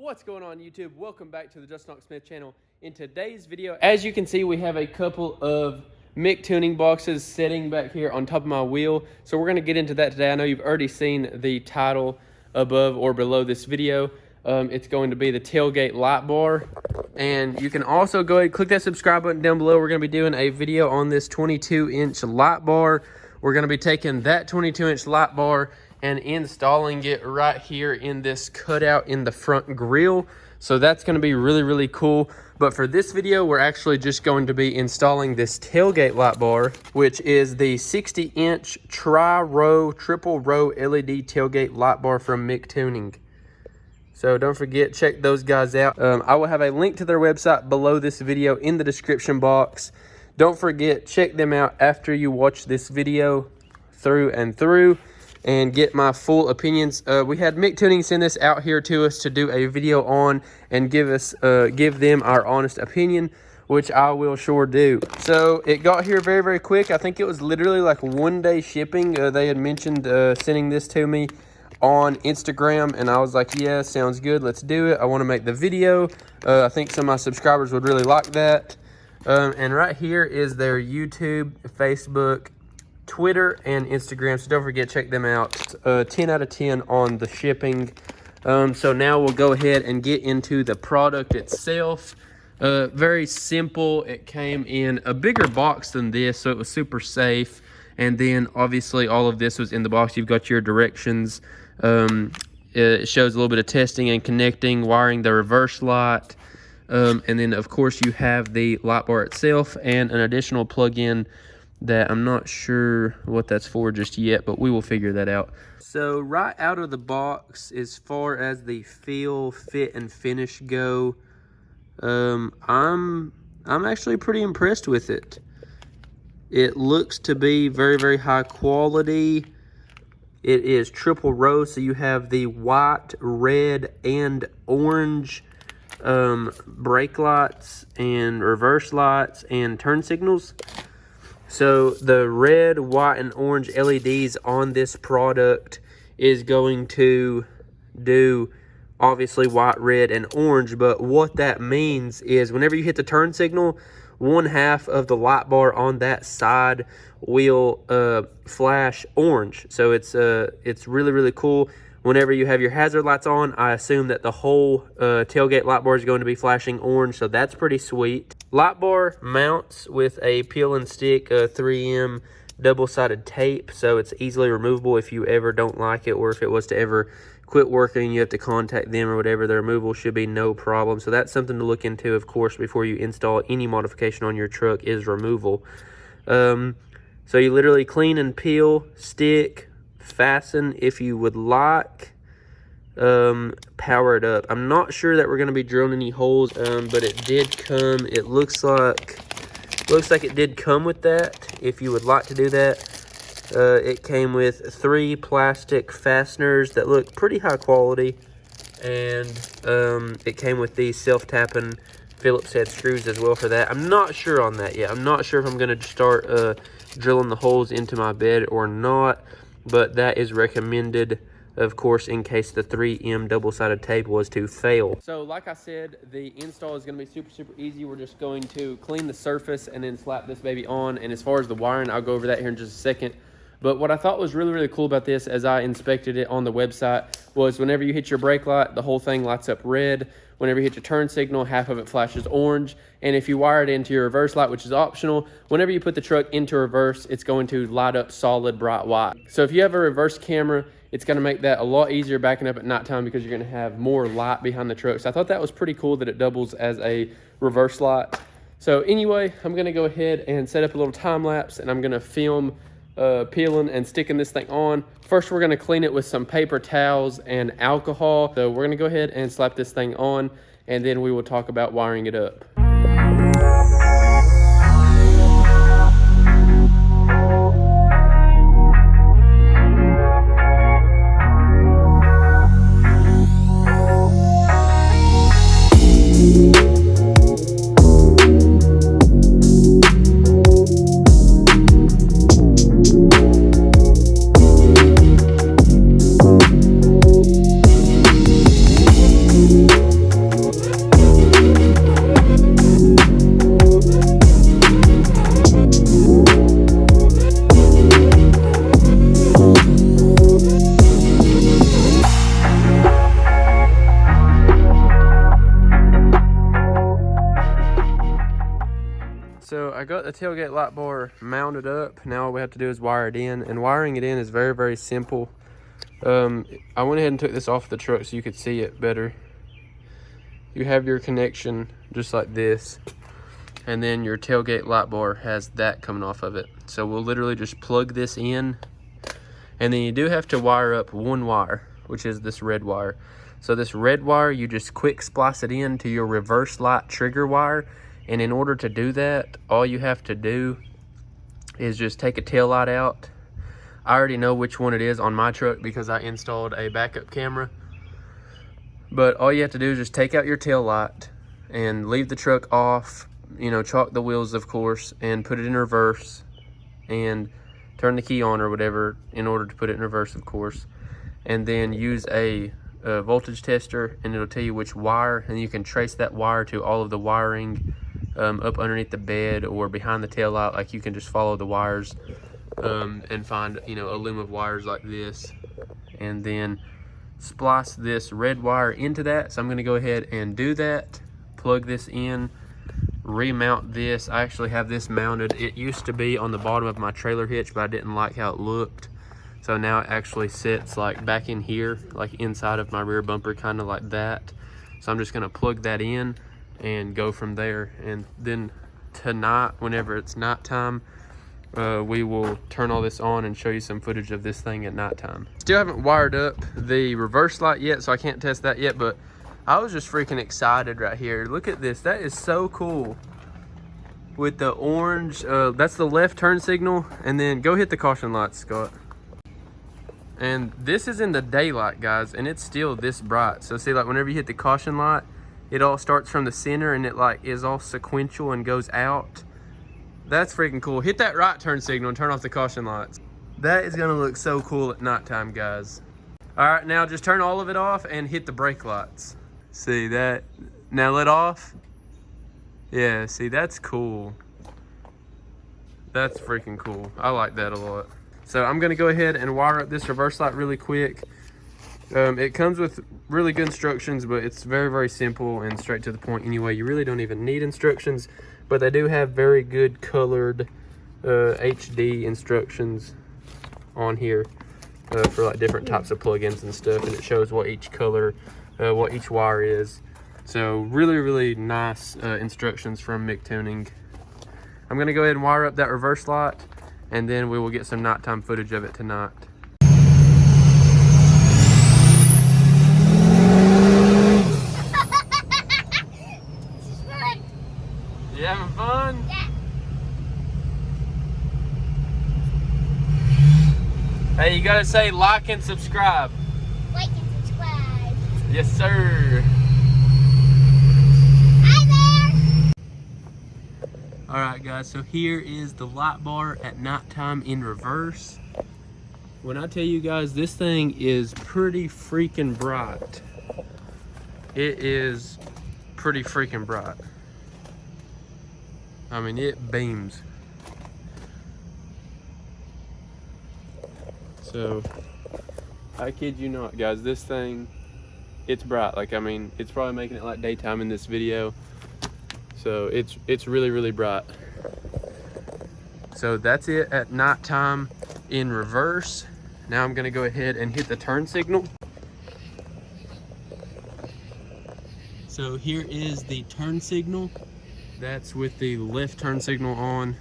What's going on, YouTube? Welcome back to the Just Knock Smith channel. In today's video, as you can see, we have a couple of Mictuning boxes sitting back here on top of my wheel. So we're going to get into that today. I know you've already seen the title above or below this video. It's going to be the Tailgate Lightbar. And you can also go ahead and click that subscribe button down below. We're going to be doing a video on this 22-inch Lightbar. We're going to be taking that 22-inch Lightbar and installing it right here in this cutout in the front grille. So that's going to be really, really cool. But for this video, we're actually just going to be installing this tailgate light bar, which is the 60-inch tri-row, triple row LED tailgate light bar from Mictuning. So don't forget, check those guys out. I will have a link to their website below this video in the description box. Don't forget, check them out after you watch this video through and through and get my full opinions. We had Mictuning send this out here to us to do a video on and give them our honest opinion, which I will sure do. So it got here very, very quick. I think it was literally like 1 day shipping. They had mentioned sending this to me on Instagram, and I was like, yeah, sounds good, let's do it. I want to make the video. I think some of my subscribers would really like that. And right here is their YouTube, Facebook, Twitter, and Instagram, so don't forget, check them out. 10 out of 10 on the shipping. So now we'll go ahead and get into the product itself. Very simple. It came in a bigger box than this, so it was super safe. And then obviously all of this was in the box. You've got your directions. It shows a little bit of testing and connecting, wiring the reverse light. And then of course you have the light bar itself and an additional plug-in that I'm not sure what that's for just yet, but we will figure that out. So right out of the box, as far as the feel, fit, and finish go, I'm actually pretty impressed with it. It looks to be very, very high quality. It is triple row, so you have the white, red, and orange brake lights and reverse lights and turn signals. So the red, white, and orange LEDs on this product is going to do obviously white, red, and orange. But what that means is whenever you hit the turn signal, one half of the light bar on that side will flash orange. So it's really, really cool. Whenever you have your hazard lights on, I assume that the whole tailgate light bar is going to be flashing orange, so that's pretty sweet. Light bar mounts with a peel and stick 3M double-sided tape, so it's easily removable if you ever don't like it, or if it was to ever quit working and you have to contact them or whatever. The removal should be no problem. So that's something to look into, of course, before you install any modification on your truck, is removal. So you literally clean and peel, stick, fasten if you would like, power it up. I'm not sure that we're going to be drilling any holes, but it did come. It looks like it did come with that if you would like to do that. It came with 3 plastic fasteners that look pretty high quality, and it came with these self-tapping Phillips head screws as well for that. I'm not sure on that yet. I'm not sure if I'm going to start drilling the holes into my bed or not, but that is recommended, of course, in case the 3M double-sided tape was to fail. So like I said, the install is going to be super, super easy. We're just going to clean the surface and then slap this baby on. And as far as the wiring, I'll go over that here in just a second. But what I thought was really, really cool about this, as I inspected it on the website, was whenever you hit your brake light, the whole thing lights up red. Whenever you hit your turn signal, half of it flashes orange. And if you wire it into your reverse light, which is optional, whenever you put the truck into reverse, it's going to light up solid bright white. So if you have a reverse camera, it's going to make that a lot easier backing up at nighttime, because you're going to have more light behind the truck. So I thought that was pretty cool that it doubles as a reverse light. So anyway, I'm going to go ahead and set up a little time lapse, and I'm going to film peeling and sticking this thing on. First, we're going to clean it with some paper towels and alcohol. So we're going to go ahead and slap this thing on, and then we will talk about wiring it up. I got the tailgate light bar mounted up. Now all we have to do is wire it in, and wiring it in is very, very simple. I went ahead and took this off the truck so you could see it better. You have your connection just like this, and then your tailgate light bar has that coming off of it. So we'll literally just plug this in, and then you do have to wire up one wire, which is this red wire. So this red wire, you just quick splice it in to your reverse light trigger wire. And in order to do that, all you have to do is just take a tail light out. I already know which one it is on my truck because I installed a backup camera. But all you have to do is just take out your tail light and leave the truck off, you know, chalk the wheels, of course, and put it in reverse and turn the key on or whatever in order to put it in reverse, of course. And then use a voltage tester, and it'll tell you which wire, and you can trace that wire to all of the wiring up underneath the bed or behind the tail light. Like, you can just follow the wires and find, you know, a loom of wires like this, and then splice this red wire into that. So I'm going to go ahead and do that, plug this in, remount this. I actually have this mounted. It used to be on the bottom of my trailer hitch, but I didn't like how it looked, so now it actually sits like back in here, like inside of my rear bumper, kind of like that. So I'm just going to plug that in and go from there. And then tonight, whenever it's nighttime, we will turn all this on and show you some footage of this thing at nighttime. Still haven't wired up the reverse light yet, so I can't test that yet, but I was just freaking excited right here. Look at this. That is so cool. With the orange, that's the left turn signal, and then go hit the caution lights, Scott. And this is in the daylight, guys, and it's still this bright. So see, like, whenever you hit the caution light, it all starts from the center and it like is all sequential and goes out. That's freaking cool. Hit that right turn signal and turn off the caution lights. That is gonna look so cool at nighttime, guys. All right, now just turn all of it off and hit the brake lights. See that? Now let off. Yeah, see, that's cool. That's freaking cool. I like that a lot. So I'm gonna go ahead and wire up this reverse light really quick. It comes with really good instructions, but it's very, very simple and straight to the point anyway. You really don't even need instructions, but they do have very good colored HD instructions on here for like different types of plugins and stuff, and it shows what each color, what each wire is. So really, really nice instructions from Mictuning. I'm gonna go ahead and wire up that reverse light, and then we will get some nighttime footage of it tonight. You having fun? Yeah. Hey, you gotta say like and subscribe. Like and subscribe. Yes, sir. Hi there. All right, guys, so here is the light bar at nighttime in reverse. When I tell you guys, this thing is pretty freaking bright. It is pretty freaking bright. I mean, it beams. So, I kid you not, guys, this thing, it's bright. Like, I mean, it's probably making it like daytime in this video. So it's really, really bright. So that's it at nighttime in reverse. Now I'm gonna go ahead and hit the turn signal. So here is the turn signal. That's with the left turn signal on.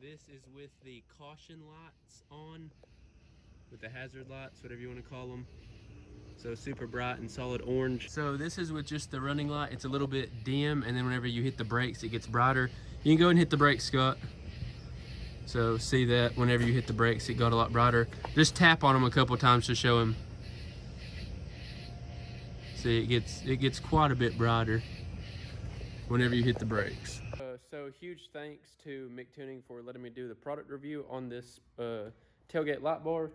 This is with the caution lights on, with the hazard lights, whatever you want to call them. So super bright and solid orange. So this is with just the running light. It's a little bit dim, and then whenever you hit the brakes, it gets brighter. You can go ahead and hit the brakes, Scott. So see that whenever you hit the brakes, it got a lot brighter. Just tap on them a couple times to show him. See, it gets quite a bit brighter whenever you hit the brakes. So huge thanks to Mictuning for letting me do the product review on this tailgate light bar.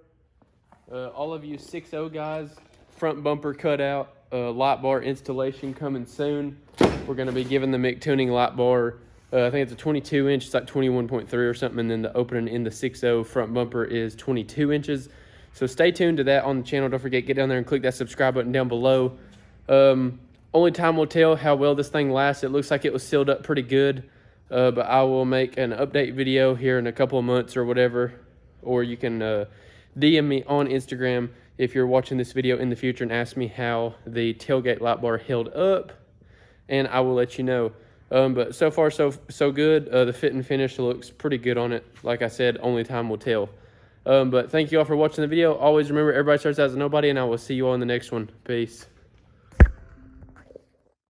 All of you 6.0 guys, front bumper cutout, light bar installation coming soon. We're going to be giving the Mictuning light bar, I think it's a 22 inch, it's like 21.3 or something, and then the opening in the 6.0 front bumper is 22 inches. So stay tuned to that on the channel. Don't forget, get down there and click that subscribe button down below. Only time will tell how well this thing lasts. It looks like it was sealed up pretty good. But I will make an update video here in a couple of months or whatever, or you can DM me on Instagram if you're watching this video in the future and ask me how the tailgate light bar held up, and I will let you know. But so far so good. The fit and finish looks pretty good on it. Like I said, only time will tell. But thank you all for watching the video. Always remember, everybody starts out as a nobody, and I will see you all in the next one. Peace.